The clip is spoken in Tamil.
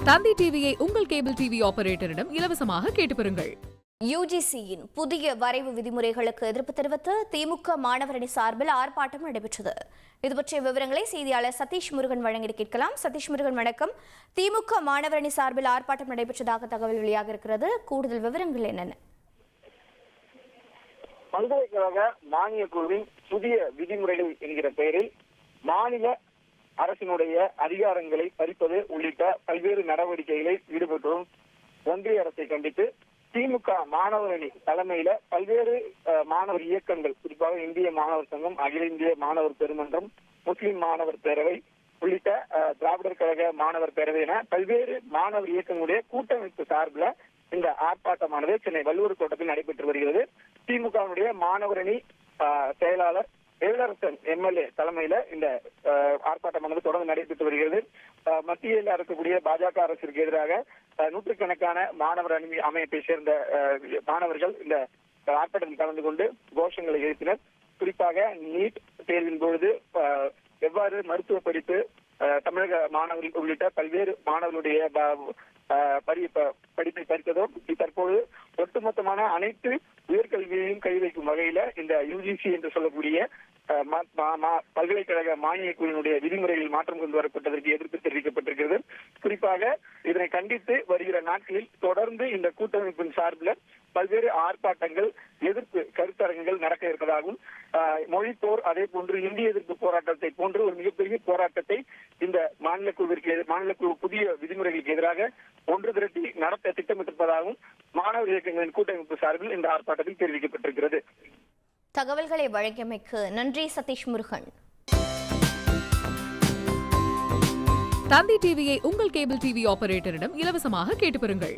தந்தி டிவியை உங்கள் கேபிள் டிவி ஆபரேட்டரிடம் இலவசமாக கேட்டு பெறுங்கள். யுஜிசியின் புதிய வரைவு விதிமுறைகளுக்கு எதிர்ப்பு தெரிவித்து திமுக மாணவரணி சார்பில் ஆர்ப்பாட்டம் நடைபெற்றது. இதுபற்றிய விவரங்களை செய்தியாளர் சதீஷ் முருகன் வழங்கி கேட்கலாம். சதீஷ் முருகன், வணக்கம். திமுக மாணவரணி சார்பில் ஆர்ப்பாட்டம் நடைபெற்றதாக தகவல் வெளியாக இருக்கிறது. கூடுதல் விவரங்கள் என்னென்ன? பல்கலைக்கழக மானிய குழுவின் புதிய விதிமுறைகள் என்கிற பெயரில் மாநில அரசினுடைய அதிகாரங்களை பறிப்பது உள்ளிட்ட பல்வேறு நடவடிக்கைகளில் ஈடுபட்டு வரும் ஒன்றிய அரசை கண்டித்து திமுக மாணவர் அணி தலைமையில பல்வேறு மாணவர் இயக்கங்கள், குறிப்பாக இந்திய மாணவர் சங்கம், அகில இந்திய மாணவர் பெருமன்றம், முஸ்லிம் மாணவர் பேரவை உள்ளிட்ட திராவிடர் கழக மாணவர் பேரவை என பல்வேறு மாணவர் இயக்கங்களுடைய கூட்டமைப்பு சார்பில் இந்த ஆர்ப்பாட்டமானது சென்னை வள்ளுவர் கோட்டத்தில் நடைபெற்று வருகிறது. திமுகவுடைய மாணவர் அணி செயலாளர் எழிலரசன் எம்எல்ஏ தலைமையில இந்த ஆர்ப்பாட்டமானது தொடர்ந்து நடைபெற்று வருகிறது. மத்தியில் இருக்கக்கூடிய பாஜக அரசிற்கு எதிராக நூற்றுக்கணக்கான மாணவர் அணி அமைப்பை சேர்ந்த மாணவர்கள் இந்த ஆர்ப்பாட்டத்தில் கலந்து கொண்டு கோஷங்களை எழுப்பினர். குறிப்பாக நீட் தேர்வின் பொழுது எவ்வாறு மருத்துவ படிப்பு தமிழக மாணவர்கள் உள்ளிட்ட பல்வேறு மாணவர்களுடைய படிப்பை பறித்ததோ தற்போது ஒட்டுமொத்தமான அனைத்து உயர்கல்வியையும் கை வைக்கும் வகையில இந்த யுஜிசி என்று சொல்லக்கூடிய பல்கலைக்கழக மானிய குழுவினுடைய விதிமுறைகளில் மாற்றம் கொண்டு வரப்பட்டதற்கு எதிர்ப்பு தெரிவிக்கப்பட்டிருக்கிறது. குறிப்பாக இதனை கண்டித்து வருகிற நாட்களில் தொடர்ந்து இந்த கூட்டமைப்பின் சார்பில் பல்வேறு ஆர்ப்பாட்டங்கள், எதிர்ப்பு கருத்தரங்குகள் நடக்க இருப்பதாகவும், மொழிப்போர், அதே போன்று இந்திய எதிர்ப்பு போராட்டத்தை போன்று ஒரு மிகப்பெரிய போராட்டத்தை இந்த மாநில குழு புதிய விதிமுறைகளுக்கு எதிராக ஒன்று திரட்டி நடத்த திட்டமிட்டிருப்பதாகவும் மாணவர் இயக்கங்களின் கூட்டமைப்பு சார்பில் இந்த ஆர்ப்பாட்டத்தில் தெரிவிக்கப்பட்டிருக்கிறது. தகவல்களை வழங்கியமைக்கு நன்றி சதீஷ் முருகன். தந்தி டிவியை உங்கள் கேபிள் டிவி ஆபரேட்டரிடம் இலவசமாக கேட்டு பெறுங்கள்.